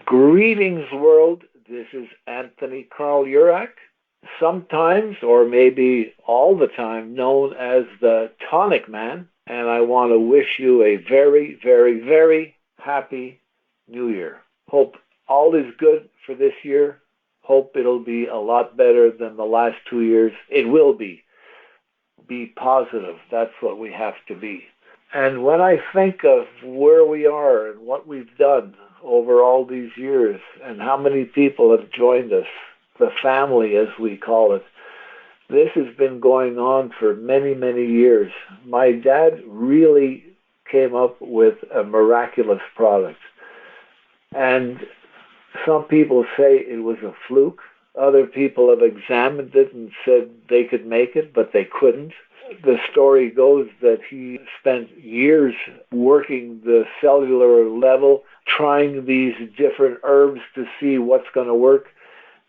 Greetings, world. This is Anthony Carl Jurak, sometimes or maybe all the time known as the Tonicman, and I want to wish you a very, very, very happy New Year. Hope all is good for this year. Hope it'll be a lot better than the last 2 years. It will be. Be positive. That's what we have to be. And when I think of where we are and what we've done over all these years and how many people have joined us, the family as we call it, this has been going on for many, many years. My dad really came up with a miraculous product. And some people say it was a fluke. Other people have examined it and said they could make it, but they couldn't. The story goes that he spent years working the cellular level, trying these different herbs to see what's going to work.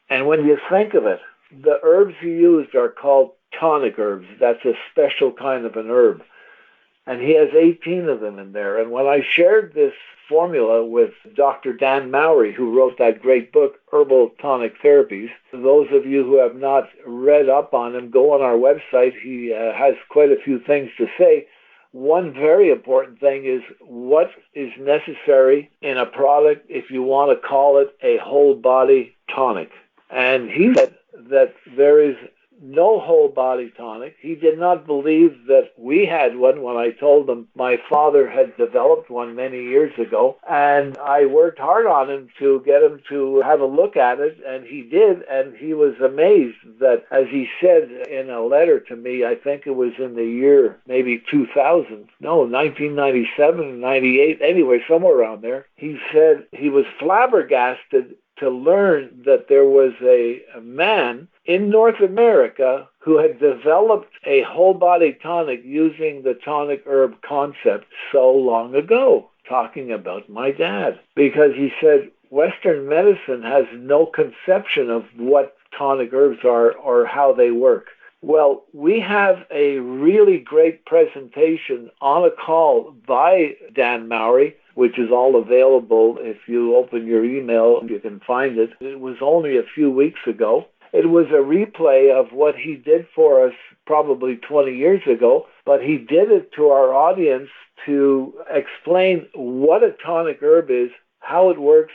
And when you think of it, the herbs he used are called tonic herbs. That's a special kind of an herb. And he has 18 of them in there. And when I shared this formula with Dr. Dan Mowrey, who wrote that great book, Herbal Tonic Therapies, those of you who have not read up on him, go on our website. He has quite a few things to say. One very important thing is what is necessary in a product if you want to call it a whole body tonic. And he said that there is no whole body tonic. He did not believe that we had one when I told him my father had developed one many years ago. And I worked hard on him to get him to have a look at it, and he did. And he was amazed that, as he said in a letter to me, I think it was in the year maybe 1997, 98, anyway, somewhere around there, he said he was flabbergasted to learn that there was a man in North America who had developed a whole body tonic using the tonic herb concept so long ago, talking about my dad. Because he said Western medicine has no conception of what tonic herbs are or how they work. Well, we have a really great presentation on a call by Dan Mowrey, which is all available. If you open your email, you can find it. It was only a few weeks ago. It was a replay of what he did for us probably 20 years ago, but he did it to our audience to explain what a tonic herb is, how it works,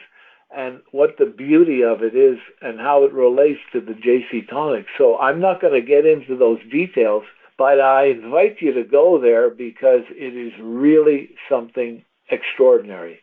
and what the beauty of it is, and how it relates to the JC Tonic. So I'm not going to get into those details, but I invite you to go there because it is really something extraordinary.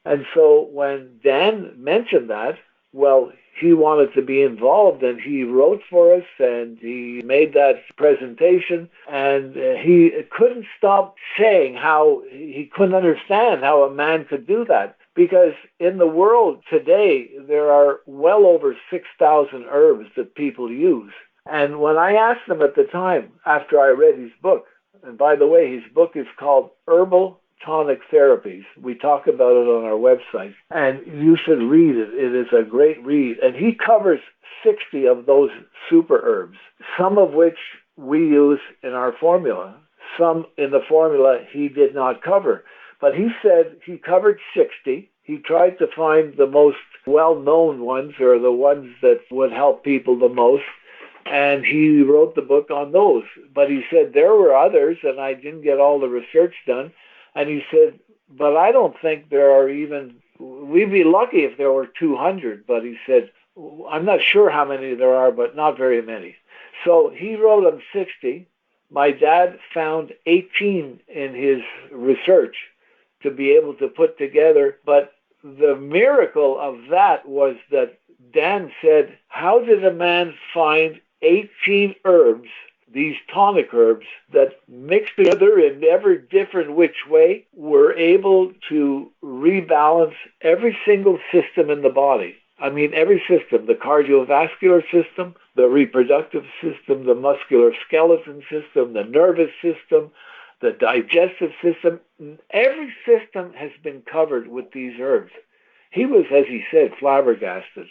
And so when Dan mentioned that, well, he wanted to be involved, and he wrote for us, and he made that presentation, and he couldn't stop saying how he couldn't understand how a man could do that. Because in the world today, there are well over 6,000 herbs that people use. And when I asked him at the time, after I read his book, and by the way, his book is called Herbal Tonic Therapies. We talk about it on our website, and you should read it. It is a great read. And he covers 60 of those super herbs, some of which we use in our formula. Some in the formula he did not cover. But he said he covered 60. He tried to find the most well-known ones, or the ones that would help people the most, and he wrote the book on those. But he said there were others, and I didn't get all the research done. And he said, but I don't think there are even, we'd be lucky if there were 200. But he said, I'm not sure how many there are, but not very many. So he wrote them 60. My dad found 18 in his research to be able to put together. But the miracle of that was that Dan said, how did a man find 18 herbs, these tonic herbs, that mixed together in every different which way were able to rebalance every single system in the body? I mean, every system, the cardiovascular system, the reproductive system, the muscular skeleton system, the nervous system, the digestive system. Every system has been covered with these herbs. He was, as he said, flabbergasted.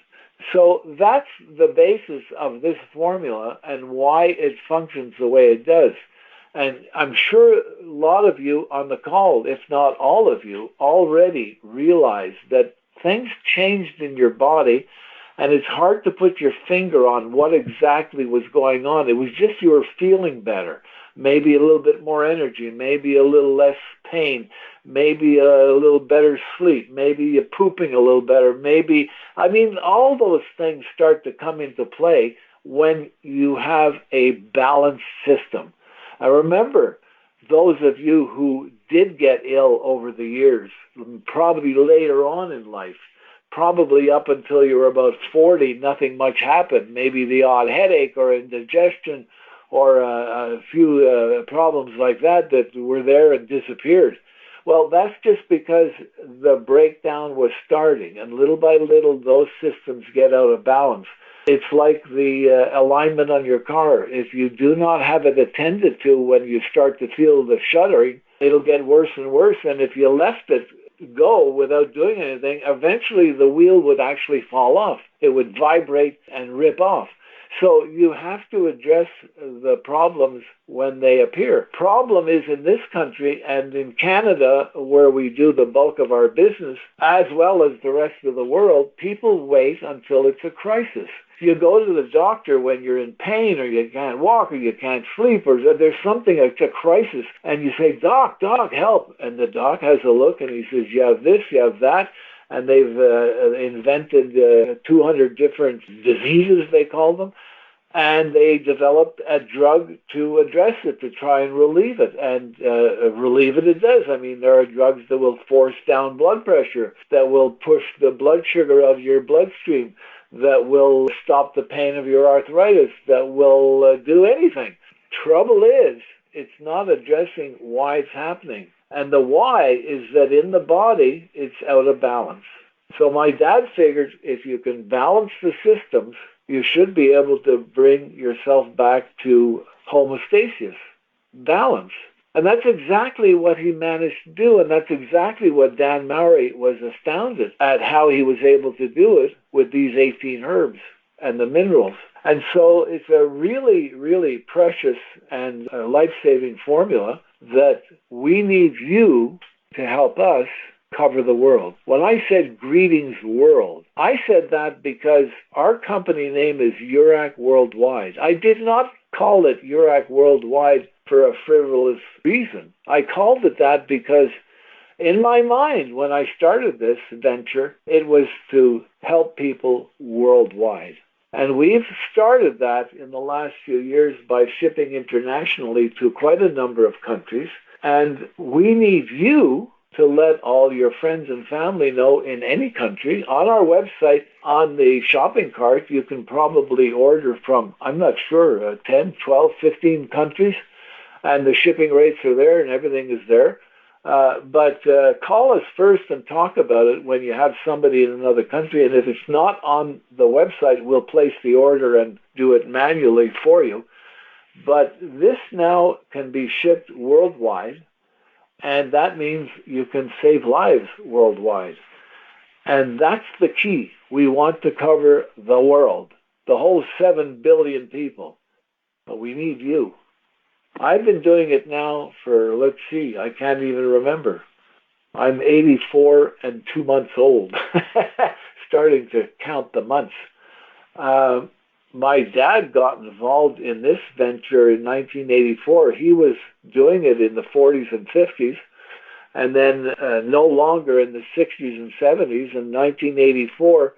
So that's the basis of this formula and why it functions the way it does. And I'm sure a lot of you on the call, if not all of you, already realize that things changed in your body, and it's hard to put your finger on what exactly was going on. It was just you were feeling better, maybe a little bit more energy, maybe a little less pain, maybe a little better sleep, maybe you're pooping a little better, all those things start to come into play when you have a balanced system. I remember those of you who did get ill over the years, probably later on in life, probably up until you were about 40, nothing much happened. Maybe the odd headache or indigestion or a few problems like that were there and disappeared. Well, that's just because the breakdown was starting, and little by little, those systems get out of balance. It's like the alignment on your car. If you do not have it attended to when you start to feel the shuddering, it'll get worse and worse. And if you left it go without doing anything, eventually the wheel would actually fall off. It would vibrate and rip off. So you have to address the problems when they appear. Problem is in this country and in Canada, where we do the bulk of our business, as well as the rest of the world, people wait until it's a crisis. You go to the doctor when you're in pain or you can't walk or you can't sleep or there's something, it's a crisis, and you say, Doc, help. And the doc has a look and he says, you have this, you have that. And they've invented 200 different diseases, they call them. And they developed a drug to address it, to try and relieve it. And relieve it does. I mean, there are drugs that will force down blood pressure, that will push the blood sugar out of your bloodstream, that will stop the pain of your arthritis, that will do anything. Trouble is, it's not addressing why it's happening. And the why is that in the body, it's out of balance. So my dad figured if you can balance the systems, you should be able to bring yourself back to homeostasis, balance. And that's exactly what he managed to do. And that's exactly what Dan Mowrey was astounded at, how he was able to do it with these 18 herbs and the minerals. And so it's a really, really precious and life-saving formula that we need you to help us cover the world. When I said greetings world, I said that because our company name is Jurak Worldwide. I did not call it Jurak Worldwide for a frivolous reason. I called it that because in my mind, when I started this venture, it was to help people worldwide. And we've started that in the last few years by shipping internationally to quite a number of countries. And we need you to let all your friends and family know in any country. On our website, on the shopping cart, you can probably order from, I'm not sure, 10, 12, 15 countries. And the shipping rates are there and everything is there. But call us first and talk about it when you have somebody in another country. And if it's not on the website, we'll place the order and do it manually for you. But this now can be shipped worldwide, and that means you can save lives worldwide. And that's the key. We want to cover the world, the whole 7 billion people. But we need you. I've been doing it now for, I can't even remember. I'm 84 and 2 months old, starting to count the months. My dad got involved in this venture in 1984. He was doing it in the 40s and 50s, and then no longer in the 60s and 70s. In 1984,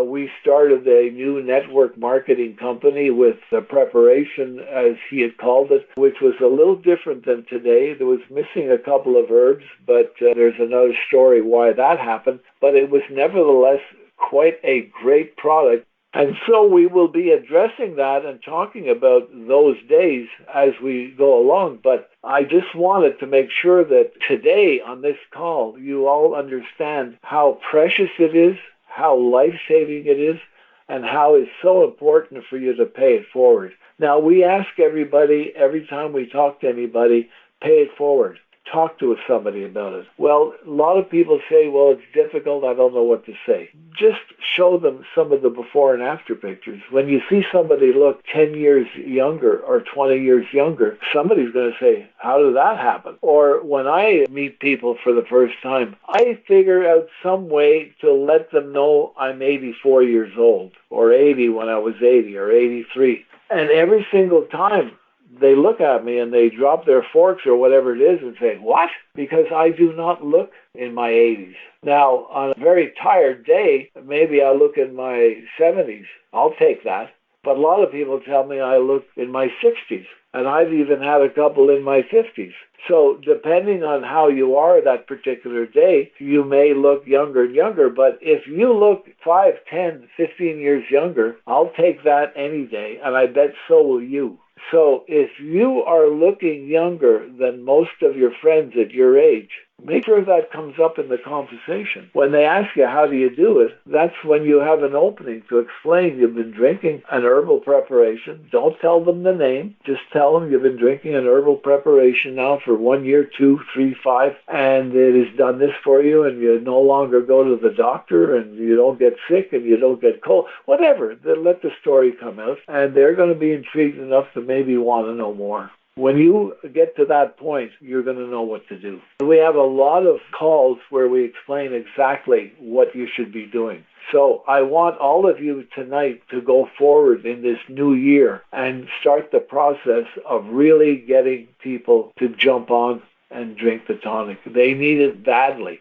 we started a new network marketing company with the preparation, as he had called it, which was a little different than today. There was missing a couple of herbs, but there's another story why that happened. But it was nevertheless quite a great product. And so we will be addressing that and talking about those days as we go along. But I just wanted to make sure that today on this call, you all understand how precious it is, how life-saving it is, and how it's so important for you to pay it forward. Now, we ask everybody, every time we talk to anybody, pay it forward. talk to somebody about it. Well, a lot of people say, well, it's difficult, I don't know what to say. Just show them some of the before and after pictures. When you see somebody look 10 years younger or 20 years younger, somebody's going to say, how did that happen? Or when I meet people for the first time, I figure out some way to let them know I'm 84 years old, or 80 when I was 80, or 83. And every single time, they look at me and they drop their forks or whatever it is and say, what? Because I do not look in my 80s. Now, on a very tired day, maybe I look in my 70s. I'll take that. But a lot of people tell me I look in my 60s. And I've even had a couple in my 50s. So depending on how you are that particular day, you may look younger and younger. But if you look 5, 10, 15 years younger, I'll take that any day. And I bet so will you. So if you are looking younger than most of your friends at your age, make sure that comes up in the conversation. When they ask you, how do you do it? That's when you have an opening to explain you've been drinking an herbal preparation. Don't tell them the name. Just tell them you've been drinking an herbal preparation now for 1 year, 2, 3, 5, and it has done this for you, and you no longer go to the doctor, and you don't get sick, and you don't get cold. Whatever. Let the story come out, and they're going to be intrigued enough to maybe want to know more. When you get to that point, you're going to know what to do. We have a lot of calls where we explain exactly what you should be doing. So I want all of you tonight to go forward in this new year and start the process of really getting people to jump on and drink the tonic. They need it badly.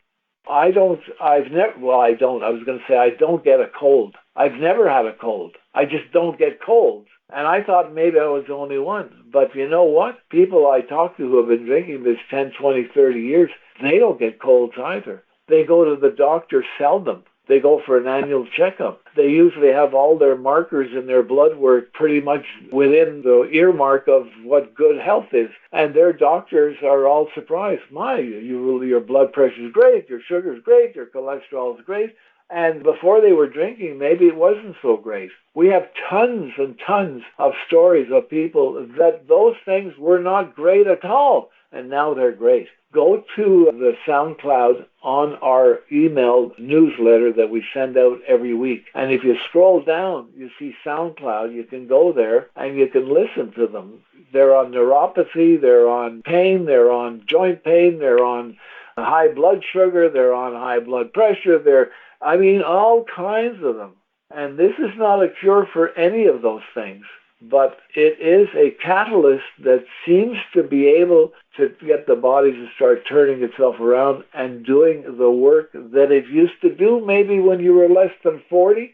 I don't get a cold. I've never had a cold. I just don't get colds. And I thought maybe I was the only one. But you know what? People I talk to who have been drinking this 10, 20, 30 years, they don't get colds either. They go to the doctor seldom. They go for an annual checkup. They usually have all their markers in their blood work pretty much within the earmark of what good health is. And their doctors are all surprised. Your blood pressure is great, your sugar is great, your cholesterol is great. And before they were drinking, maybe it wasn't so great. We have tons and tons of stories of people that those things were not great at all, and now they're great. Go to the SoundCloud on our email newsletter that we send out every week. And if you scroll down, you see SoundCloud. You can go there and you can listen to them. They're on neuropathy, they're on pain, they're on joint pain, they're on high blood sugar, they're on high blood pressure, all kinds of them. And this is not a cure for any of those things, but it is a catalyst that seems to be able to get the body to start turning itself around and doing the work that it used to do maybe when you were less than 40,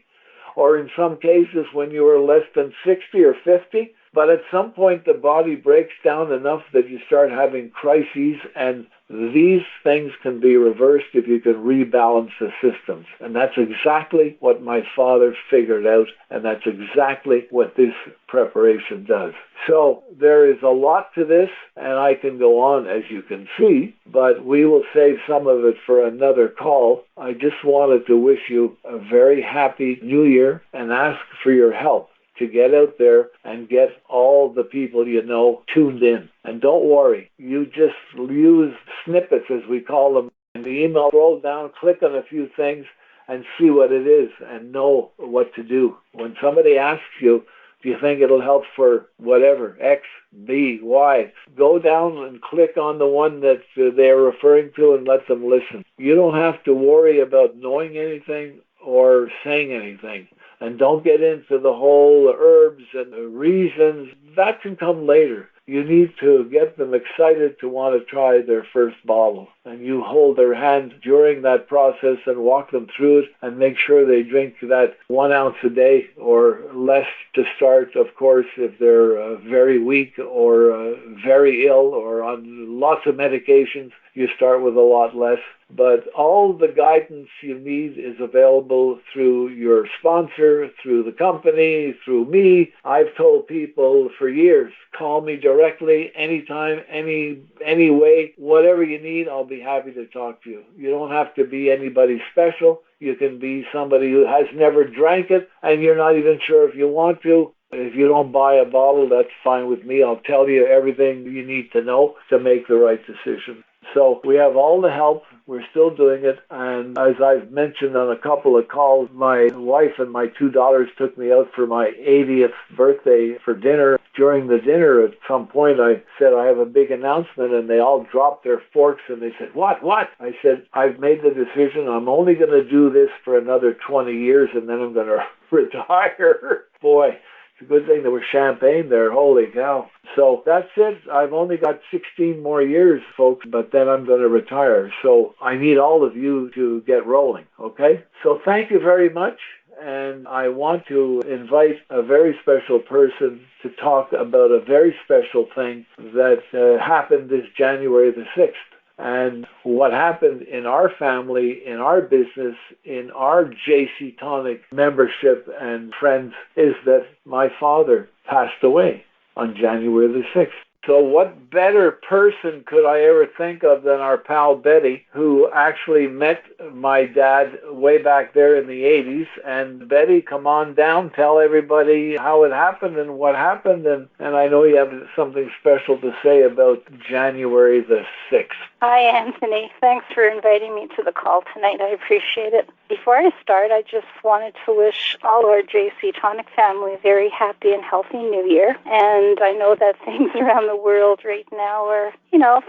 or in some cases when you were less than 60 or 50. But at some point, the body breaks down enough that you start having crises, and these things can be reversed if you can rebalance the systems. And that's exactly what my father figured out, and that's exactly what this preparation does. So there is a lot to this, and I can go on, as you can see, but we will save some of it for another call. I just wanted to wish you a very happy New Year and ask for your help to get out there and get all the people you know tuned in. And don't worry, you just use snippets, as we call them, in the email. Roll down, click on a few things, and see what it is and know what to do. When somebody asks you, do you think it'll help for whatever, X, B, Y, go down and click on the one that they're referring to and let them listen. You don't have to worry about knowing anything or saying anything. And don't get into the whole herbs and the reasons. That can come later. You need to get them excited to want to try their first bottle. And you hold their hand during that process and walk them through it and make sure they drink that 1 ounce a day or less to start, of course, if they're very weak or very ill or on lots of medications. You start with a lot less. But all the guidance you need is available through your sponsor, through the company, through me. I've told people for years, call me directly, anytime, any way, whatever you need, I'll be happy to talk to you. You don't have to be anybody special. You can be somebody who has never drank it, and you're not even sure if you want to. If you don't buy a bottle, that's fine with me. I'll tell you everything you need to know to make the right decision. So we have all the help. We're still doing it. And as I've mentioned on a couple of calls, my wife and my 2 daughters took me out for my 80th birthday for dinner. During the dinner, at some point, I said, I have a big announcement, and they all dropped their forks, and they said, what? I said, I've made the decision. I'm only going to do this for another 20 years, and then I'm going to retire. Boy. It's a good thing there was champagne there. Holy cow. So that's it. I've only got 16 more years, folks, but then I'm going to retire. So I need all of you to get rolling, okay? So thank you very much. And I want to invite a very special person to talk about a very special thing that happened this January the 6th. And what happened in our family, in our business, in our JC Tonic membership and friends is that my father passed away on January the 6th. So what better person could I ever think of than our pal Betty, who actually met my dad way back there in the 80s. And Betty, come on down, tell everybody how it happened and what happened. And I know you have something special to say about January the 6th. Hi, Anthony. Thanks for inviting me to the call tonight. I appreciate it. Before I start, I just wanted to wish all our JC Tonic family a very happy and healthy New Year. And I know that things around the world right now are,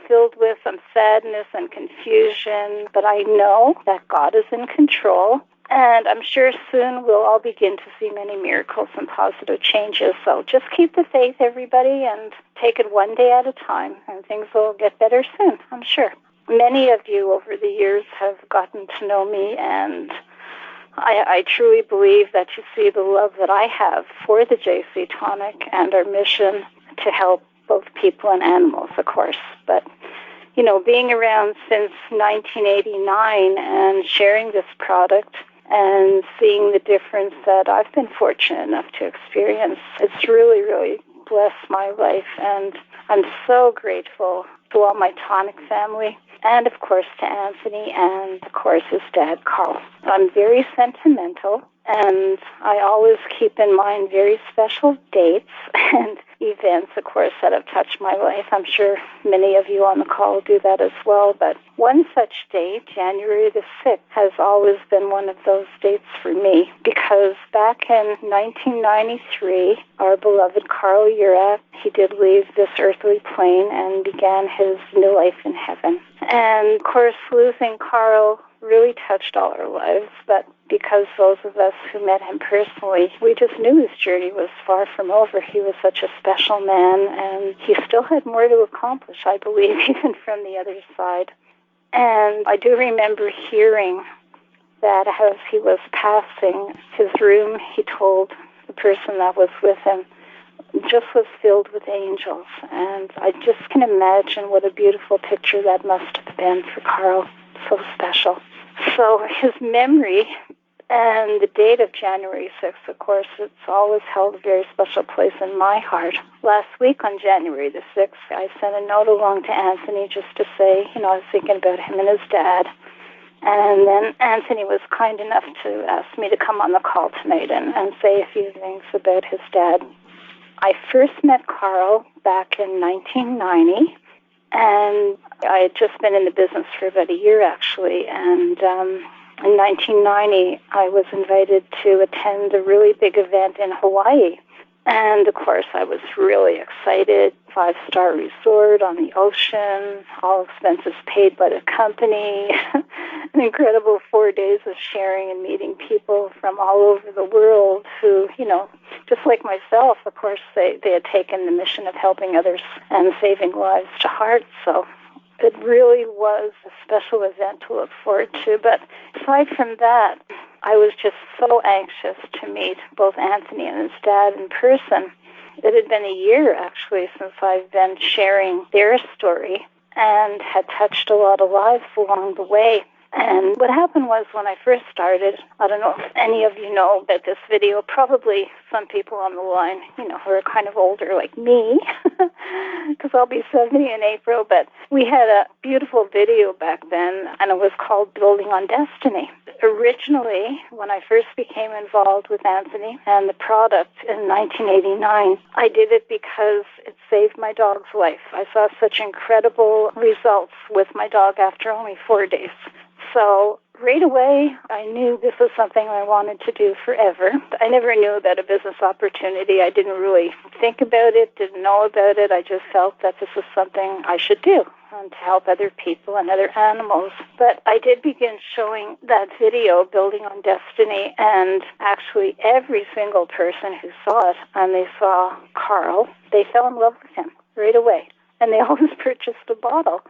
filled with some sadness and confusion. But I know that God is in control. And I'm sure soon we'll all begin to see many miracles and positive changes. So just keep the faith, everybody, and take it one day at a time, and things will get better soon, I'm sure. Many of you over the years have gotten to know me, and I truly believe that you see the love that I have for the JC Tonic and our mission to help both people and animals, of course. But being around since 1989 and sharing this product and seeing the difference that I've been fortunate enough to experience, it's really, really blessed my life. And I'm so grateful to all my Tonic family and, of course, to Anthony and, of course, his dad, Carl. I'm very sentimental, and I always keep in mind very special dates and events, of course, that have touched my life. I'm sure many of you on the call do that as well. But one such date, January the 6th, has always been one of those dates for me, because back in 1993, our beloved Carl Jurak, he did leave this earthly plane and began his new life in heaven. And, of course, losing Carl really touched all our lives, but because those of us who met him personally, we just knew his journey was far from over. He was such a special man, and he still had more to accomplish, I believe, even from the other side. And I do remember hearing that as he was passing his room, he told the person that was with him, just was filled with angels. And I just can imagine what a beautiful picture that must have been for Carl. So special. So his memory and the date of January 6th, of course, it's always held a very special place in my heart. Last week on January the 6th, I sent a note along to Anthony just to say, I was thinking about him and his dad. And then Anthony was kind enough to ask me to come on the call tonight and say a few things about his dad. I first met Carl back in 1990. And I had just been in the business for about a year, actually. And in 1990, I was invited to attend a really big event in Hawaii. And, of course, I was really excited. 5-star resort on the ocean, all expenses paid by the company. An incredible 4 days of sharing and meeting people from all over the world who, just like myself, of course, they had taken the mission of helping others and saving lives to heart. So it really was a special event to look forward to. But aside from that, I was just so anxious to meet both Anthony and his dad in person. It had been a year, actually, since I've been sharing their story and had touched a lot of lives along the way. And what happened was when I first started, I don't know if any of you know about this video, probably some people on the line, who are kind of older like me, because I'll be 70 in April, but we had a beautiful video back then, and it was called Building on Destiny. Originally, when I first became involved with Anthony and the product in 1989, I did it because it's saved my dog's life. I saw such incredible results with my dog after only 4 days. So right away, I knew this was something I wanted to do forever. I never knew about a business opportunity. I didn't really think about it, didn't know about it. I just felt that this was something I should do to help other people and other animals. But I did begin showing that video, Building on Destiny, and actually every single person who saw it, and they saw Carl, they fell in love with him right away. And they always purchased a bottle.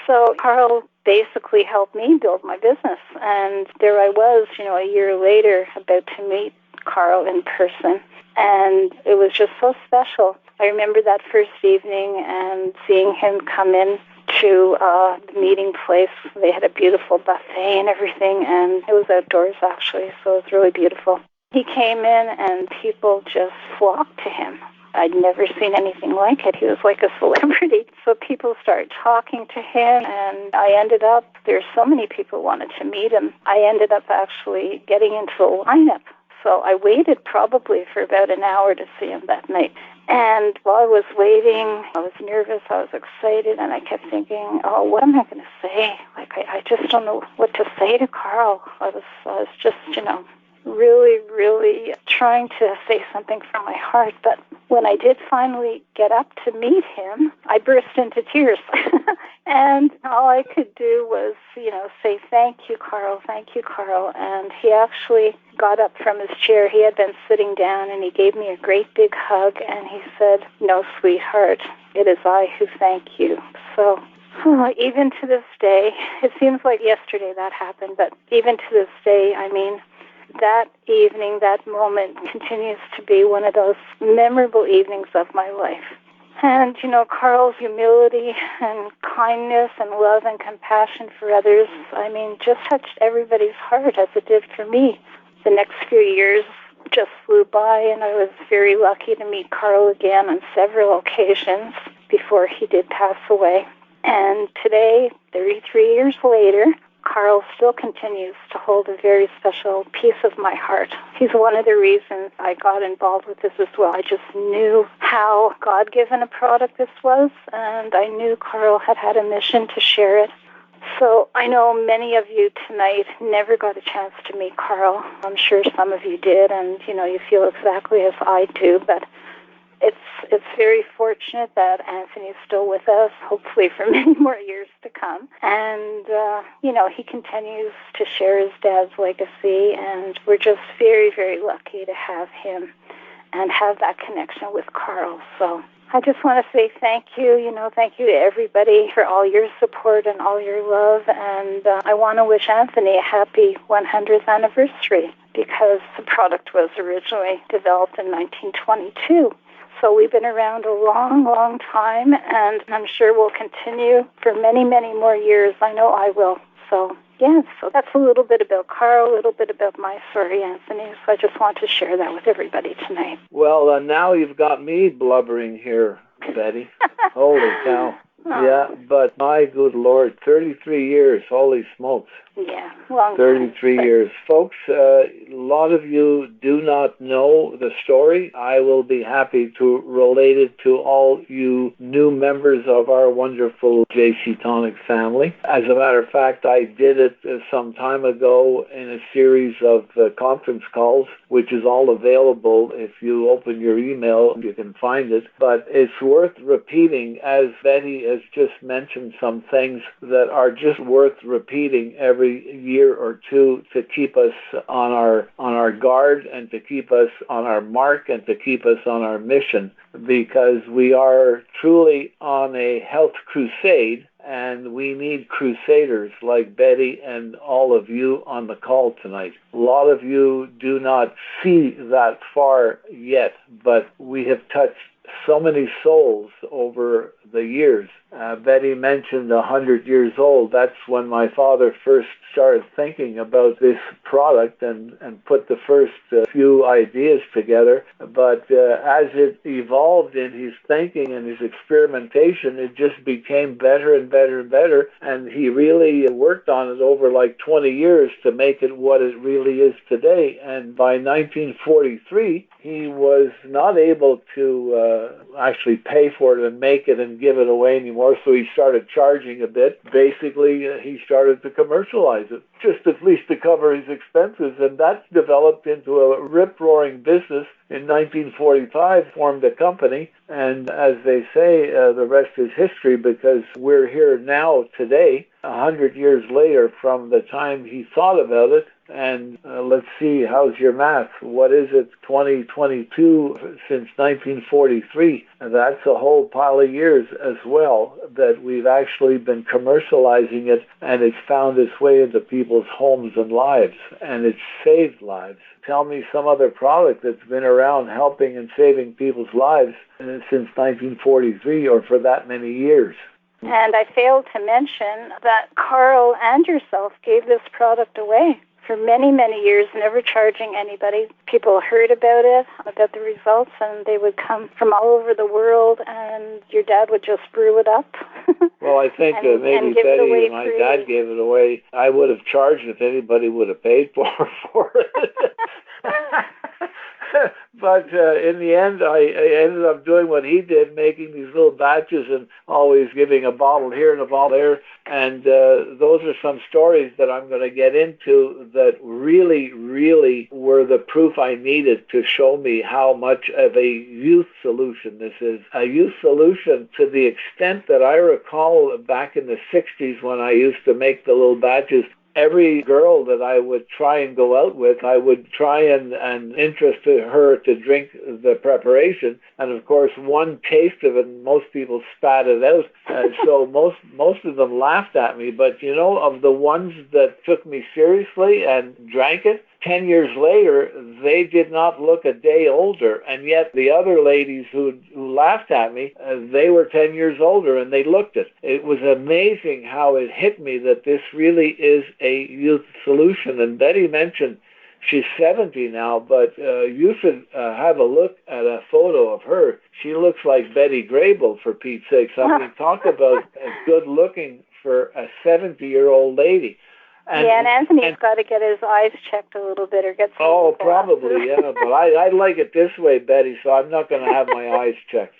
So Carl basically helped me build my business. And there I was, a year later, about to meet Carl in person. And it was just so special. I remember that first evening and seeing him come in to the meeting place. They had a beautiful buffet and everything, and it was outdoors, actually, so it was really beautiful. He came in, and people just flocked to him. I'd never seen anything like it. He was like a celebrity. So people started talking to him, and I ended up, there's so many people wanted to meet him, I ended up actually getting into a lineup. So I waited probably for about an hour to see him that night. And while I was waiting, I was nervous, I was excited, and I kept thinking, oh, what am I going to say? Like, I just don't know what to say to Carl. I was just, really, really trying to say something from my heart. But when I did finally get up to meet him, I burst into tears. And all I could do was, say, thank you, Carl, thank you, Carl. And he actually got up from his chair. He had been sitting down, and he gave me a great big hug, and he said, no, sweetheart, it is I who thank you. So even to this day, it seems like yesterday that happened, but even to this day, that evening, that moment continues to be one of those memorable evenings of my life. And, Carl's humility and kindness and love and compassion for others, just touched everybody's heart as it did for me. The next few years just flew by, and I was very lucky to meet Carl again on several occasions before he did pass away. And today, 33 years later, Carl still continues to hold a very special piece of my heart. He's one of the reasons I got involved with this as well. I just knew how God-given a product this was, and I knew Carl had had a mission to share it. So I know many of you tonight never got a chance to meet Carl. I'm sure some of you did, and, you feel exactly as I do, but it's very fortunate that Anthony is still with us, hopefully for many more years to come. And, he continues to share his dad's legacy, and we're just very, very lucky to have him and have that connection with Carl. So I just want to say thank you, thank you to everybody for all your support and all your love. And I want to wish Anthony a happy 100th anniversary, because the product was originally developed in 1922. So we've been around a long, long time, and I'm sure we'll continue for many, many more years. I know I will. So that's a little bit about Carl, a little bit about my story, Anthony. So I just want to share that with everybody tonight. Well, now you've got me blubbering here, Betty. Holy cow. Oh. Yeah, but my good Lord, 33 years, holy smokes. Yeah, long 33 time. years. Folks, a lot of you do not know the story. I will be happy to relate it to all you new members of our wonderful JC Tonic family. As a matter of fact, I did it some time ago in a series of conference calls, which is all available. If you open your email, you can find it. But it's worth repeating, as Betty has just mentioned some things that are just worth repeating every year or two to keep us on our guard and to keep us on our mark and to keep us on our mission, because we are truly on a health crusade, and we need crusaders like Betty and all of you on the call tonight. A lot of you do not see that far yet, but we have touched so many souls over the years. Betty mentioned 100 years old. That's when my father first started thinking about this product and put the first few ideas together. But as it evolved in his thinking and his experimentation, it just became better and better and better. And he really worked on it over like 20 years to make it what it really is today. And by 1943, he was not able to actually pay for it and make it and give it away anymore. So he started charging a bit. Basically, he started to commercialize it, just at least to cover his expenses. And that's developed into a rip-roaring business. In 1945, formed a company. And as they say, the rest is history, because we're here now today, 100 years later from the time he thought about it. And let's see, how's your math? What is it, 2022 since 1943? And that's a whole pile of years as well that we've actually been commercializing it, and it's found its way into people's homes and lives, and it's saved lives. Tell me some other product that's been around helping and saving people's lives since 1943 or for that many years. And I failed to mention that Carl and yourself gave this product away for many, many years, never charging anybody. People heard about it, about the results, and they would come from all over the world, and your dad would just brew it up. Well, I think maybe Betty and my dad gave it away. I would have charged if anybody would have paid for it. But in the end, I ended up doing what he did, making these little batches and always giving a bottle here and a bottle there. And those are some stories that I'm going to get into that really, really were the proof I needed to show me how much of a youth solution this is. A youth solution to the extent that I recall back in the 60s when I used to make the little batches. Every girl that I would try and go out with, I would try and interest her to drink the preparation. And of course, one taste of it, most people spat it out. So most of them laughed at me. But, you know, of the ones that took me seriously and drank it, 10 years later, they did not look a day older. And yet the other ladies who laughed at me, they were 10 years older and they looked it. It was amazing how it hit me that this really is a youth solution. And Betty mentioned she's 70 now, but you should have a look at a photo of her. She looks like Betty Grable, for Pete's sakes. I mean, talk about good looking for a 70-year-old lady. And Anthony's got to get his eyes checked a little bit or get some. Oh, probably, yeah. But I like it this way, Betty, so I'm not going to have my eyes checked.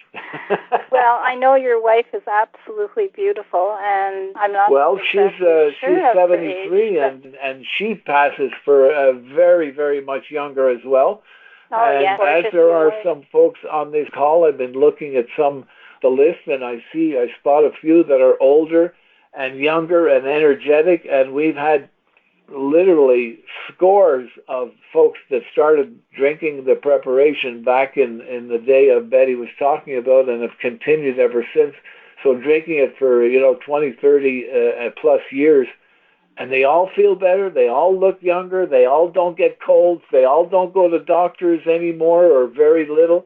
Well, I know your wife is absolutely beautiful, and I'm not. Well, she's 73, and she passes for a very, very much younger as well. Oh, and yeah. As there are some folks on this call, I've been looking at the list, and I spot a few that are older and younger and energetic, and we've had literally scores of folks that started drinking the preparation back in the day of Betty was talking about and have continued ever since. So drinking it for, 20, 30 plus years, and they all feel better, they all look younger, they all don't get colds, they all don't go to doctors anymore or very little,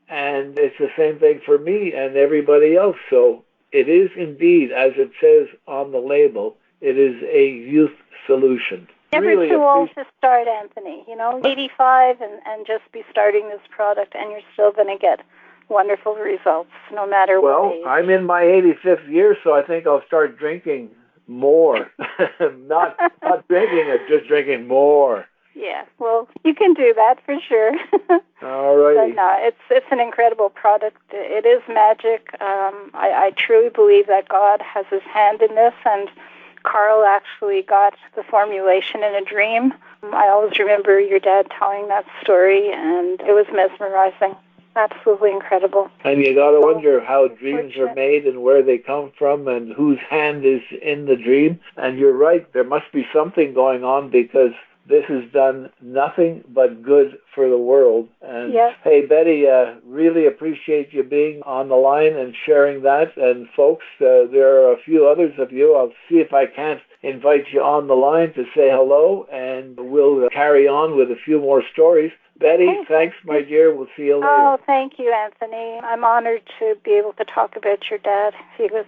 and it's the same thing for me and everybody else. So it is indeed, as it says on the label, it is a youth solution. Never really too old to start, Anthony. 85 and just be starting this product, and you're still going to get wonderful results, no matter what age. Well, I'm in my 85th year, so I think I'll start drinking more. not drinking it, just drinking more. Yeah, well, you can do that for sure. All righty. But no, it's an incredible product. It is magic. I truly believe that God has his hand in this, and Carl actually got the formulation in a dream. I always remember your dad telling that story, and it was mesmerizing. Absolutely incredible. And you got to wonder how dreams are made and where they come from and whose hand is in the dream. And you're right, there must be something going on, because this has done nothing but good for the world. And yes. Hey, Betty, really appreciate you being on the line and sharing that. And folks, there are a few others of you. I'll see if I can't invite you on the line to say hello, and we'll carry on with a few more stories. Betty, thanks, my dear. We'll see you later. Oh, thank you, Anthony. I'm honored to be able to talk about your dad. He was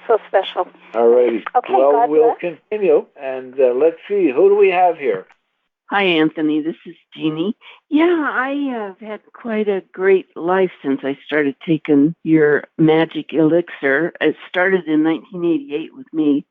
so special. All righty. Okay, well, God we'll bless. continue, and let's see. Who do we have here? Hi, Anthony. This is Jeannie. Yeah, I have had quite a great life since I started taking your magic elixir. It started in 1988 with me.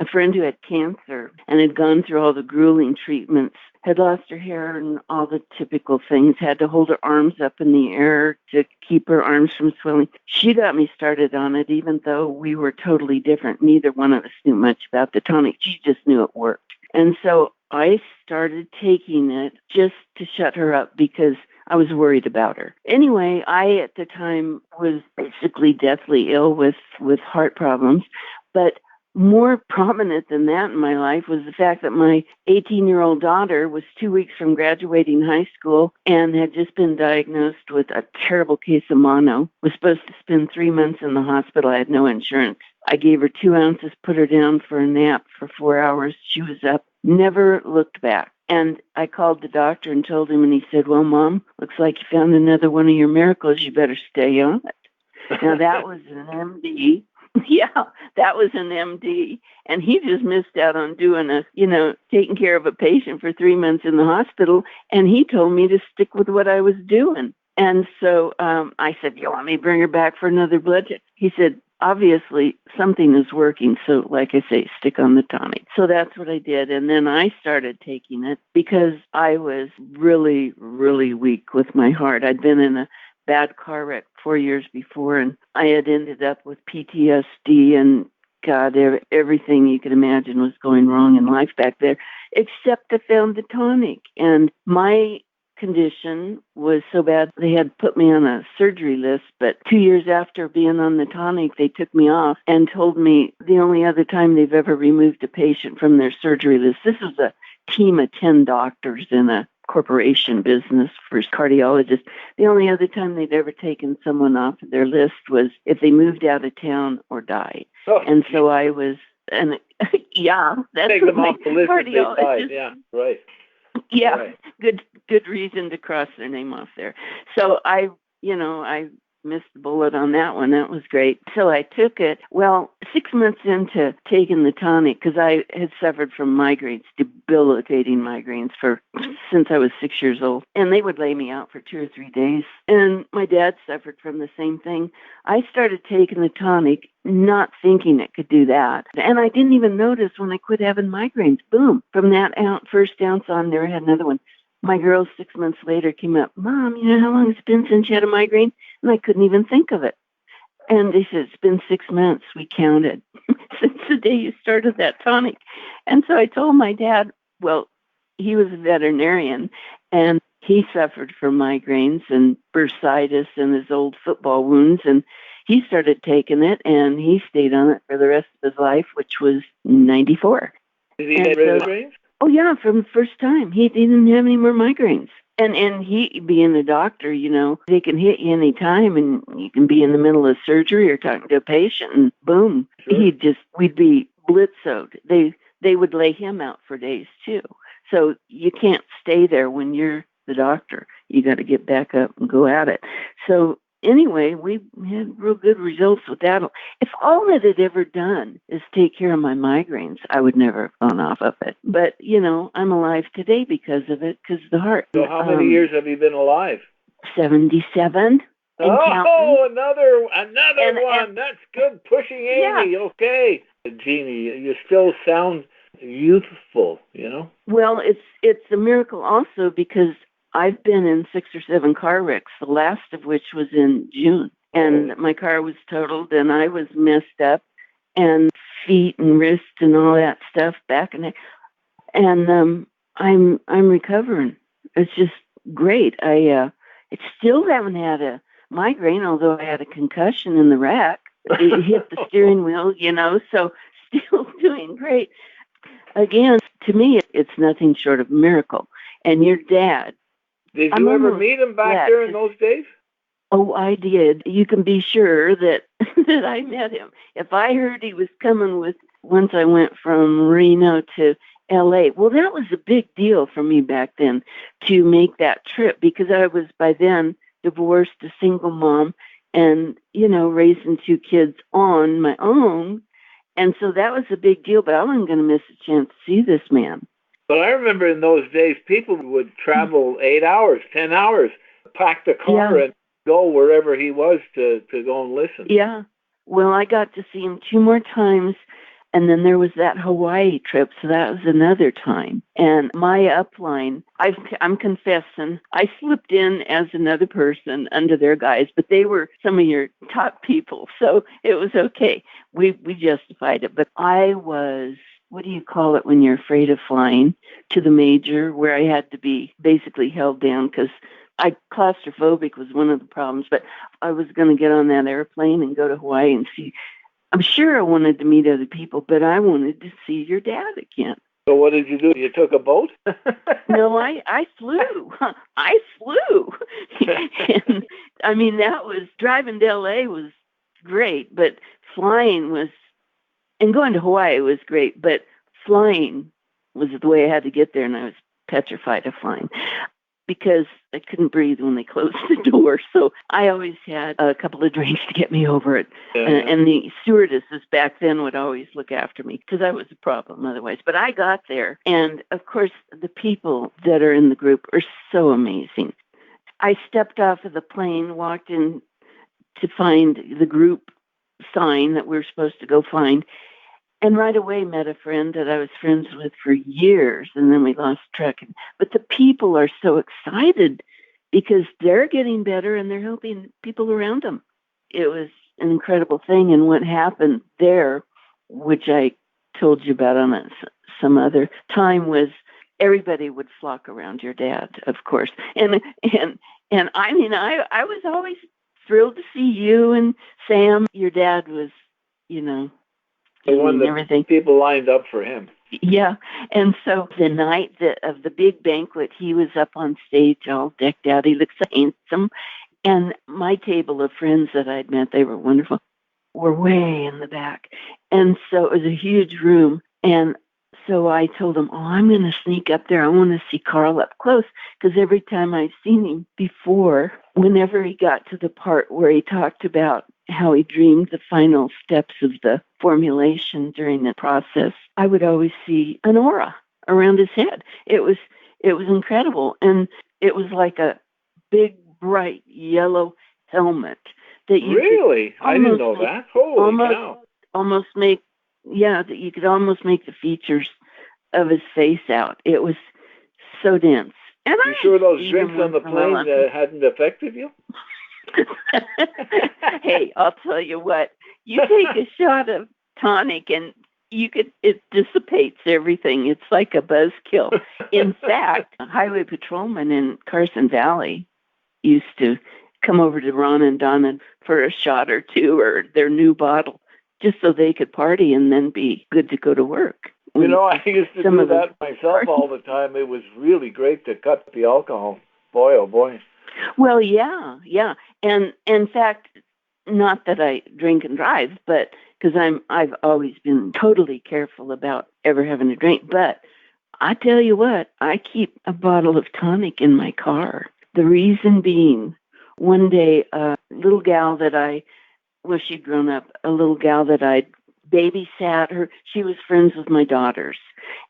a friend who had cancer and had gone through all the grueling treatments, had lost her hair and all the typical things, had to hold her arms up in the air to keep her arms from swelling. She got me started on it, even though we were totally different. Neither one of us knew much about the tonic. She just knew it worked. And so I started taking it just to shut her up because I was worried about her. Anyway, I at the time was basically deathly ill with heart problems, but more prominent than that in my life was the fact that my 18-year-old daughter was 2 weeks from graduating high school and had just been diagnosed with a terrible case of mono, was supposed to spend 3 months in the hospital. I had no insurance. I gave her 2 ounces, put her down for a nap for 4 hours. She was up, never looked back. And I called the doctor and told him, and he said, well, Mom, looks like you found another one of your miracles. You better stay on it. Now, that was an MD. Yeah, that was an MD. And he just missed out on doing taking care of a patient for 3 months in the hospital. And he told me to stick with what I was doing. And so I said, you want me to bring her back for another blood check? He said, obviously something is working. So like I say, stick on the tonic. So that's what I did. And then I started taking it because I was really, really weak with my heart. I'd been in a bad car wreck 4 years before, and I had ended up with PTSD, and God, everything you could imagine was going wrong in life back there, except I found the tonic. And my condition was so bad, they had put me on a surgery list, but 2 years after being on the tonic, they took me off and told me the only other time they've ever removed a patient from their surgery list, this was a team of 10 doctors in a corporation business for cardiologists. The only other time they'd ever taken someone off of their list was if they moved out of town or died. Oh, and so I was, and yeah, that's take them off the list if they died. Yeah, right. Yeah, right. Good reason to cross their name off there. So I missed the bullet on that one. That was great. So I took it. Well, 6 months into taking the tonic, because I had suffered from migraines, debilitating migraines since I was 6 years old. And they would lay me out for 2 or 3 days. And my dad suffered from the same thing. I started taking the tonic, not thinking it could do that. And I didn't even notice when I quit having migraines. Boom. From that first ounce on, never had another one. My girls 6 months later came up, Mom, you know how long it's been since you had a migraine? And I couldn't even think of it. And they said, it's been 6 months, we counted, since the day you started that tonic. And so I told my dad, well, he was a veterinarian, and he suffered from migraines and bursitis and his old football wounds, and he started taking it, and he stayed on it for the rest of his life, which was 94. Did he get rid of migraines? Oh, yeah, from the first time. He didn't have any more migraines. And he, being a doctor, they can hit you any time, and you can be in the middle of surgery or talking to a patient, and boom, sure. We'd be blitzoed. They would lay him out for days, too. So you can't stay there when you're the doctor. You got to get back up and go at it. So anyway, we had real good results with that. If all it had ever done is take care of my migraines, I would never have gone off of it. But, I'm alive today because of it, because of the heart. So how many years have you been alive? 77. Oh, another one. That's good. Pushing Amy. Yeah. Okay. Jeannie, you still sound youthful, Well, it's a miracle also because I've been in 6 or 7 car wrecks, the last of which was in June. And my car was totaled, and I was messed up, and feet and wrists and all that stuff, back and neck. And I'm recovering. It's just great. I still haven't had a migraine, although I had a concussion in the wreck. It hit the steering wheel, so still doing great. Again, to me, it's nothing short of a miracle. And your dad. Did you ever meet him back there in those days? Oh, I did. You can be sure that I met him. If I heard he was coming once I went from Reno to L.A., well, that was a big deal for me back then to make that trip because I was by then divorced, a single mom, and, raising 2 kids on my own. And so that was a big deal, but I wasn't going to miss a chance to see this man. But I remember in those days, people would travel 8 hours, 10 hours, pack the car and go wherever he was to go and listen. Yeah. Well, I got to see him 2 more times And then there was that Hawaii trip, so that was another time. And my upline, I'm confessing, I slipped in as another person under their guise, but they were some of your top people, so it was okay. We justified it. But I was, what do you call it when you're afraid of flying, to the major, where I had to be basically held down because claustrophobic was one of the problems. But I was going to get on that airplane and go to Hawaii and see. I'm sure I wanted to meet other people, but I wanted to see your dad again. So what did you do? You took a boat? No, I flew. I flew. And, I mean, that was, driving to L.A. was great, but flying was, and going to Hawaii was great, but flying was the way I had to get there, and I was petrified of flying because I couldn't breathe when they closed the door. So I always had a couple of drinks to get me over it. Yeah. And the stewardesses back then would always look after me because I was a problem otherwise. But I got there. And, of course, the people that are in the group are so amazing. I stepped off of the plane, walked in to find the group sign that we were supposed to go find, and right away met a friend that I was friends with for years, and then we lost track. But the people are so excited because they're getting better and they're helping people around them. It was an incredible thing. And what happened there, which I told you about on some other time, was everybody would flock around your dad, of course. And I mean, I was always thrilled to see you and Sam. Your dad was, the one that everything. People lined up for him. Yeah. And so the night of the big banquet, he was up on stage all decked out. He looked so handsome. And my table of friends that I'd met, they were wonderful, were way in the back. And so it was a huge room. And so I told him, I'm going to sneak up there. I want to see Carl up close. Because every time I've seen him before, whenever he got to the part where he talked about how he dreamed the final steps of the formulation during the process, I would always see an aura around his head. It was incredible. And it was like a big, bright yellow helmet that you really? I didn't know that. Holy cow. Almost make, that you could almost make the features of his face out. It was so dense. And you sure those drinks on the plane hadn't affected you? Hey, I'll tell you what. You take a shot of tonic and it dissipates everything. It's like a buzzkill. In fact, a highway patrolman in Carson Valley used to come over to Ron and Donna for a shot or two or their new bottle just so they could party and then be good to go to work. I used to do that myself all the time. It was really great to cut the alcohol. Boy, oh boy. Well, yeah. And in fact, not that I drink and drive, but because I've always been totally careful about ever having a drink. But I tell you what, I keep a bottle of tonic in my car. The reason being, one day a little gal that she'd grown up, a little gal that I'd babysat her. She was friends with my daughters.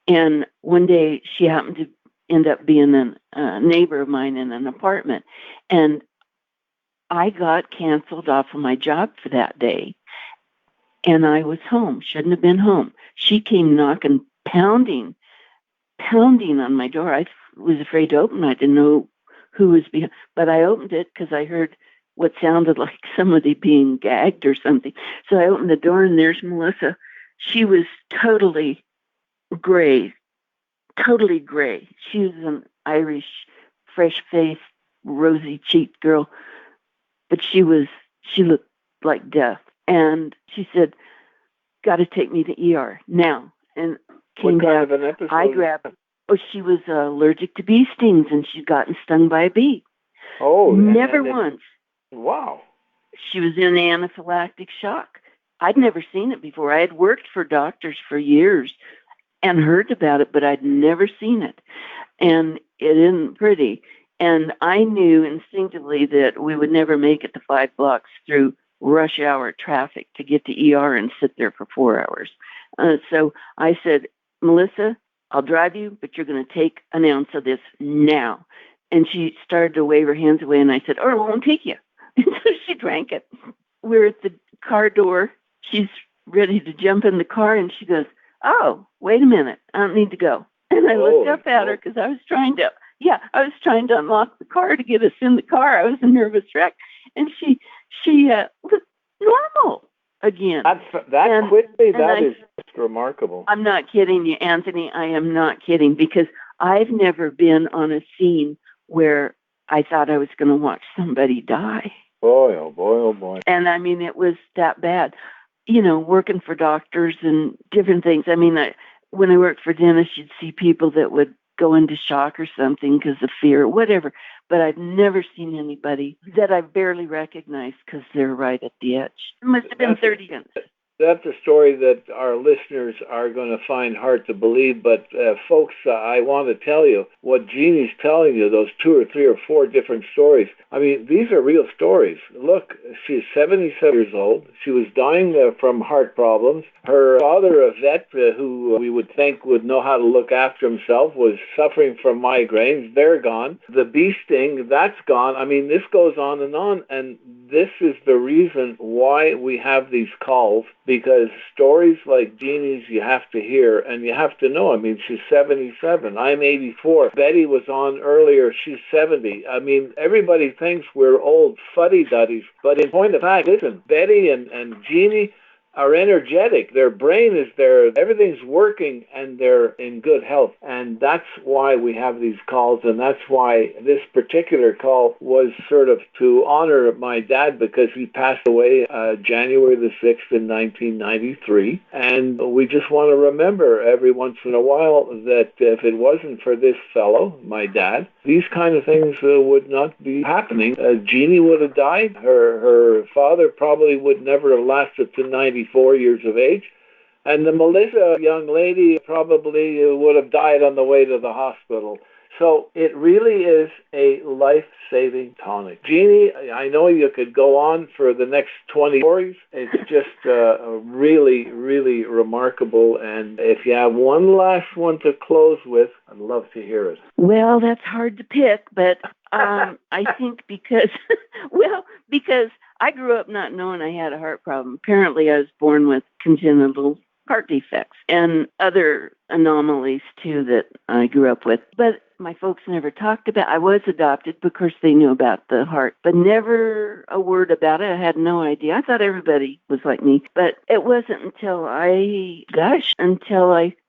And one day she happened to end up being a neighbor of mine in an apartment. And I got canceled off of my job for that day. And I was home. Shouldn't have been home. She came knocking, pounding on my door. I was afraid to open. I didn't know who was behind. But I opened it because I heard what sounded like somebody being gagged or something. So I opened the door, and there's Melissa. She was totally gray. She was an Irish, fresh-faced, rosy-cheeked girl, but she looked like death. And she said, "Got to take me to ER now." And came back. What kind of an episode? I grabbed. She was allergic to bee stings, and she'd gotten stung by a bee. Oh, never once. Wow. She was in anaphylactic shock. I'd never seen it before. I had worked for doctors for years and heard about it, but I'd never seen it. And it isn't pretty. And I knew instinctively that we would never make it the 5 blocks through rush hour traffic to get to ER and sit there for 4 hours. So I said, "Melissa, I'll drive you, but you're going to take an ounce of this now." And she started to wave her hands away, and I said, "Oh, I won't take you." And so she drank it. We're at the car door. She's ready to jump in the car, and she goes, "Oh, wait a minute, I don't need to go." And I looked up at her because I was trying to unlock the car to get us in the car. I was a nervous wreck, and she looked normal again. That quickly, that is just remarkable. I'm not kidding you, Anthony. I am not kidding, because I've never been on a scene where I thought I was going to watch somebody die. Boy, oh boy, oh boy. And I mean, it was that bad. You know, working for doctors and different things. I mean, when I worked for dentists, you'd see people that would go into shock or something because of fear or whatever. But I've never seen anybody that I barely recognized because they're right at the edge. It must have been 30 seconds. That's a story that our listeners are going to find hard to believe, but folks, I want to tell you what Jeannie's telling you, those 2 or 3 or 4 different stories. I mean, these are real stories. Look, she's 77 years old. She was dying from heart problems. Her father, a vet who we would think would know how to look after himself, was suffering from migraines. They're gone. The bee sting, that's gone. I mean, this goes on, and this is the reason why we have these calls, because stories like Jeannie's you have to hear, and you have to know. I mean, she's 77. I'm 84. Betty was on earlier. She's 70. I mean, everybody thinks we're old fuddy-duddies, but in point of fact, listen, Betty and Jeannie are energetic. Their brain is there. Everything's working, and they're in good health. And that's why we have these calls, and that's why this particular call was sort of to honor my dad, because he passed away January the 6th in 1993. And we just want to remember every once in a while that if it wasn't for this fellow, my dad, these kind of things would not be happening. Jeannie would have died. Her father probably would never have lasted to 94 years of age. And the Melissa young lady probably would have died on the way to the hospital. So it really is a life-saving tonic. Jeannie, I know you could go on for the next 20 stories. It's just really, really remarkable. And if you have one last one to close with, I'd love to hear it. Well, that's hard to pick, but I think because I grew up not knowing I had a heart problem. Apparently, I was born with congenital heart defects and other anomalies, too, that I grew up with. But my folks never talked about. I was adopted because they knew about the heart, but never a word about it. I had no idea. I thought everybody was like me. But it wasn't until I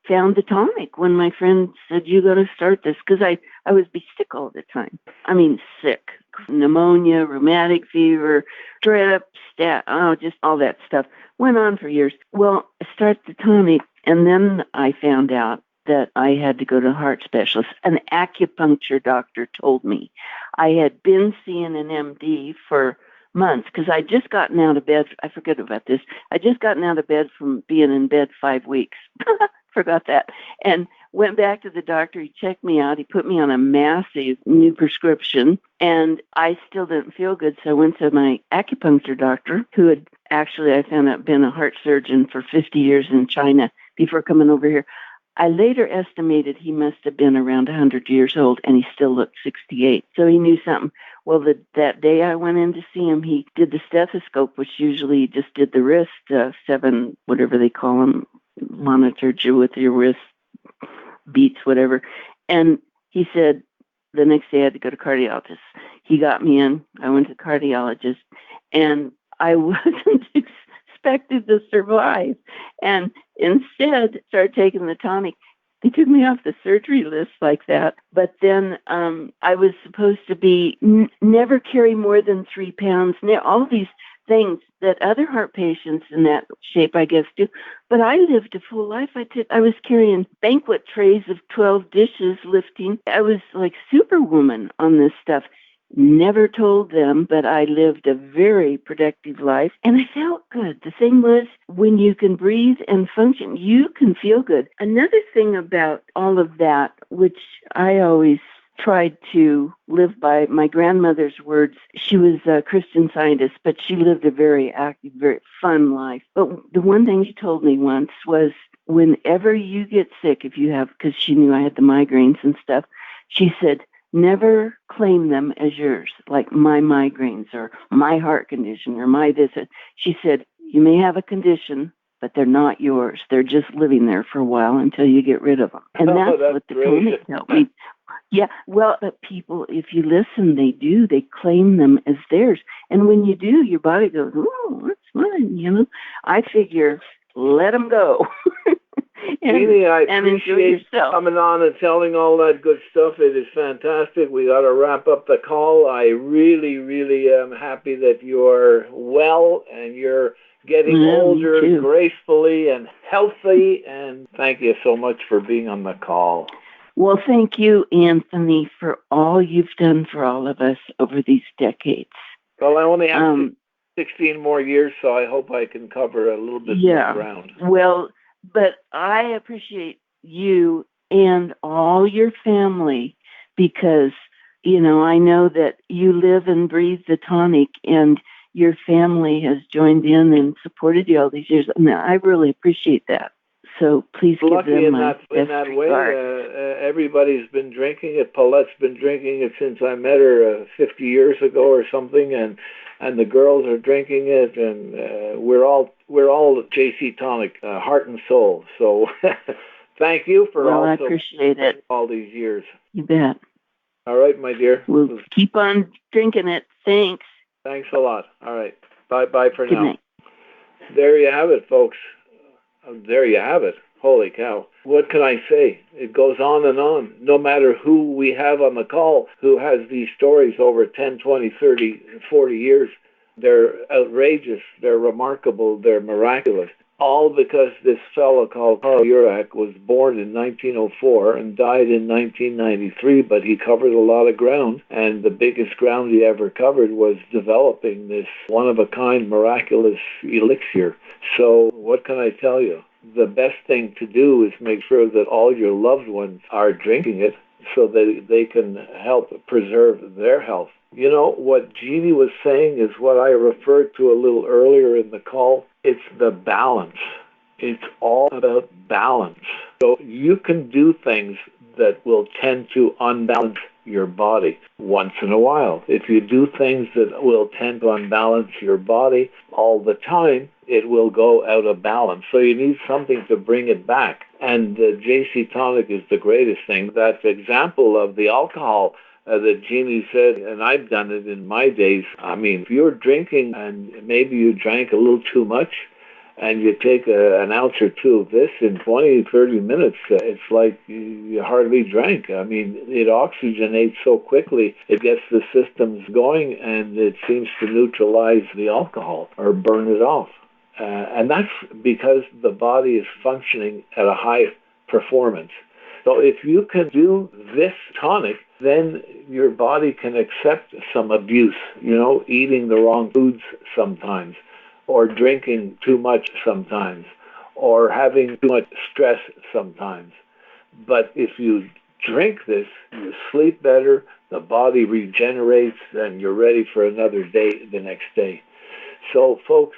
found the tonic when my friend said, "You got to start this," because I would be sick all the time. I mean, sick. Pneumonia, rheumatic fever, strep, just all that stuff. Went on for years. Well, I started the tonic, and then I found out that I had to go to a heart specialist. An acupuncture doctor told me. I had been seeing an MD for months because I'd just gotten out of bed. I forget about this. I'd just gotten out of bed from being in bed 5 weeks. Forgot that. And went back to the doctor. He checked me out. He put me on a massive new prescription, and I still didn't feel good. So I went to my acupuncture doctor, who had actually, I found out, been a heart surgeon for 50 years in China before coming over here. I later estimated he must have been around 100 years old, and he still looked 68. So he knew something. Well, that day I went in to see him, he did the stethoscope, which usually just did the wrist, 7, whatever they call them, monitored you with your wrist beats, whatever. And he said the next day I had to go to cardiologist. He got me in. I went to the cardiologist, and I wasn't expected to survive. And instead started taking the tonic. They took me off the surgery list like that. But then I was supposed to be never carry more than 3 pounds. All these things that other heart patients in that shape, I guess, do. But I lived a full life. I was carrying banquet trays of 12 dishes, lifting. I was like Superwoman on this stuff. Never told them, but I lived a very productive life, and I felt good. The thing was, when you can breathe and function, you can feel good. Another thing about all of that, which I always tried to live by, my grandmother's words, she was a Christian Scientist, but she lived a very active, very fun life. But the one thing she told me once was, whenever you get sick, if you have, because she knew I had the migraines and stuff, she said, never claim them as yours, like my migraines or my heart condition or my this. She said, you may have a condition, but they're not yours. They're just living there for a while until you get rid of them. And that's what the tonic helped me. Yeah, well, but people, if you listen, they do. They claim them as theirs. And when you do, your body goes, oh, that's mine, I figure, let them go. Jeannie, I appreciate you coming on and telling all that good stuff. It is fantastic. We got to wrap up the call. I really, really am happy that you're well and you're getting older gracefully and healthy. And thank you so much for being on the call. Well, thank you, Anthony, for all you've done for all of us over these decades. Well, I only have 16 more years, so I hope I can cover a little bit more ground. Well, but I appreciate you and all your family because, I know that you live and breathe the tonic and your family has joined in and supported you all these years. And I really appreciate that. So please give them my best regard. Everybody's been drinking it. Paulette's been drinking it since I met her 50 years ago or something, and the girls are drinking it, and we're all JC Tonic, heart and soul. So thank you for I appreciate it. All these years. You bet. All right, my dear. We'll keep on drinking it. Thanks. Thanks a lot. All right. Bye for Good now. Night. There you have it, folks. There you have it. Holy cow. What can I say? It goes on and on. No matter who we have on the call who has these stories over 10, 20, 30, 40 years, they're outrageous, they're remarkable, they're miraculous. All because this fellow called Carl Jurak was born in 1904 and died in 1993, but he covered a lot of ground, and the biggest ground he ever covered was developing this one-of-a-kind miraculous elixir. So what can I tell you? The best thing to do is make sure that all your loved ones are drinking it so that they can help preserve their health. What Jeannie was saying is what I referred to a little earlier in the call. It's the balance. It's all about balance. So you can do things that will tend to unbalance your body once in a while. If you do things that will tend to unbalance your body all the time, it will go out of balance. So you need something to bring it back. And JC Tonic is the greatest thing. That example of the alcohol that Jeannie said, and I've done it in my days. I mean, if you're drinking and maybe you drank a little too much, and you take an ounce or two of this in 20, 30 minutes, it's like you hardly drank. I mean, it oxygenates so quickly, it gets the systems going, and it seems to neutralize the alcohol or burn it off. And that's because the body is functioning at a high performance. So if you can do this tonic, then your body can accept some abuse, eating the wrong foods sometimes, or drinking too much sometimes, or having too much stress sometimes. But if you drink this, you sleep better, the body regenerates, and you're ready for another day the next day. So, folks,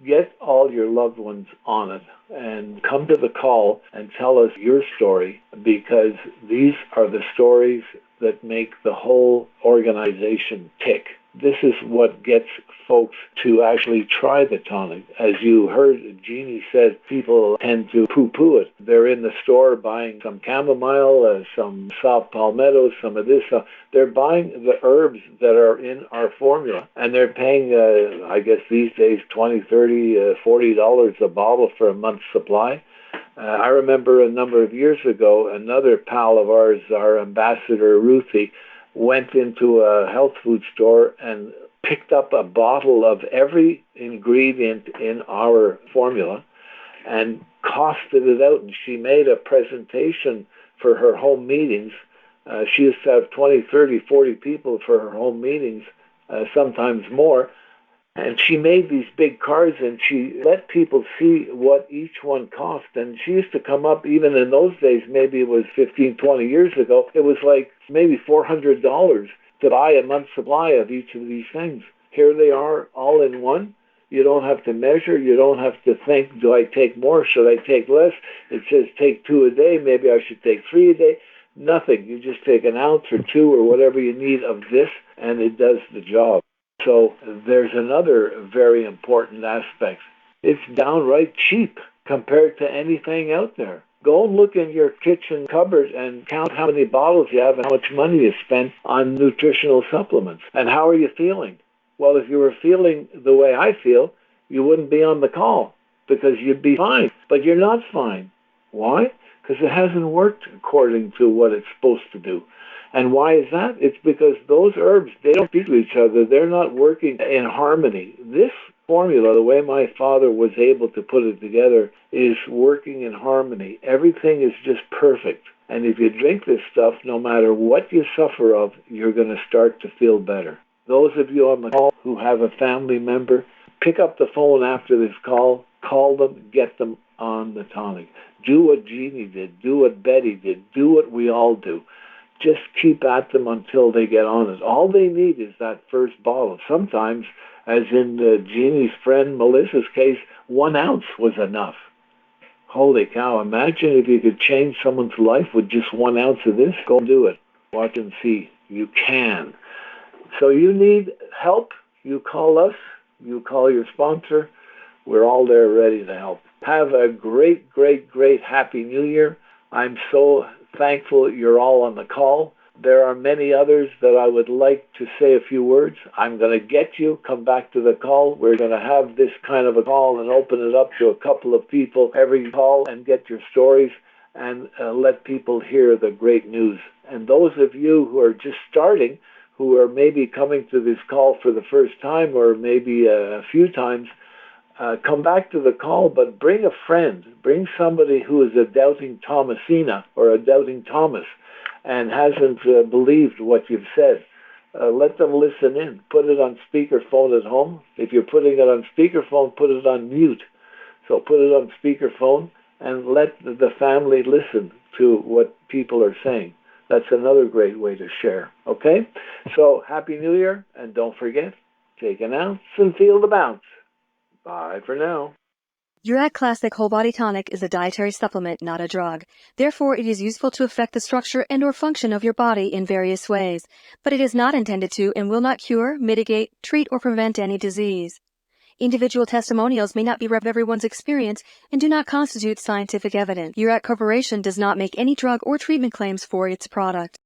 get all your loved ones on it and come to the call and tell us your story, because these are the stories that make the whole organization tick. This is what gets folks to actually try the tonic. As you heard, Jeannie said, people tend to poo-poo it. They're in the store buying some chamomile, some soft palmetto, some of this. They're buying the herbs that are in our formula, and they're paying, I guess these days, $20, $30, $40 a bottle for a month's supply. I remember a number of years ago, another pal of ours, our ambassador Ruthie, went into a health food store and picked up a bottle of every ingredient in our formula and costed it out. And she made a presentation for her home meetings. She used to have 20, 30, 40 people for her home meetings, sometimes more. And she made these big cards, and she let people see what each one cost. And she used to come up, even in those days, maybe it was 15, 20 years ago, it was like maybe $400 to buy a month's supply of each of these things. Here they are, all in one. You don't have to measure. You don't have to think, do I take more? Should I take less? It says take 2 a day. Maybe I should take 3 a day. Nothing. You just take an ounce or 2 or whatever you need of this, and it does the job. So there's another very important aspect. It's downright cheap compared to anything out there. Go and look in your kitchen cupboard and count how many bottles you have and how much money you spent on nutritional supplements. And how are you feeling? Well, if you were feeling the way I feel, you wouldn't be on the call because you'd be fine. But you're not fine. Why? Because it hasn't worked according to what it's supposed to do. And why is that? It's because those herbs, they don't speak to each other. They're not working in harmony. This formula, the way my father was able to put it together, is working in harmony. Everything is just perfect. And if you drink this stuff, no matter what you suffer of, you're going to start to feel better. Those of you on the call who have a family member, pick up the phone after this call, call them, get them on the tonic. Do what Jeannie did, do what Betty did, do what we all do. Just keep at them until they get on it. All they need is that first bottle. Sometimes, as in Jeannie's friend Melissa's case, 1 ounce was enough. Holy cow, imagine if you could change someone's life with just 1 ounce of this. Go do it. Watch and see. You can. So you need help, you call us, you call your sponsor. We're all there ready to help. Have a great, great, great Happy New Year. I'm so thankful you're all on the call. There are many others that I would like to say a few words. I'm going to get you. Come back to the call. We're going to have this kind of a call and open it up to a couple of people every call and get your stories and let people hear the great news. And those of you who are just starting, who are maybe coming to this call for the first time or maybe a few times, come back to the call, but bring a friend. Bring somebody who is a doubting Thomasina or a doubting Thomas and hasn't believed what you've said. Let them listen in. Put it on speakerphone at home. If you're putting it on speakerphone, put it on mute. So put it on speakerphone and let the family listen to what people are saying. That's another great way to share. Okay? So Happy New Year, and don't forget, take an ounce and feel the bounce. Bye for now. Jurak Classic Whole Body Tonic is a dietary supplement, not a drug. Therefore, it is useful to affect the structure and or function of your body in various ways. But it is not intended to and will not cure, mitigate, treat, or prevent any disease. Individual testimonials may not be rep everyone's experience and do not constitute scientific evidence. Jurak Corporation does not make any drug or treatment claims for its product.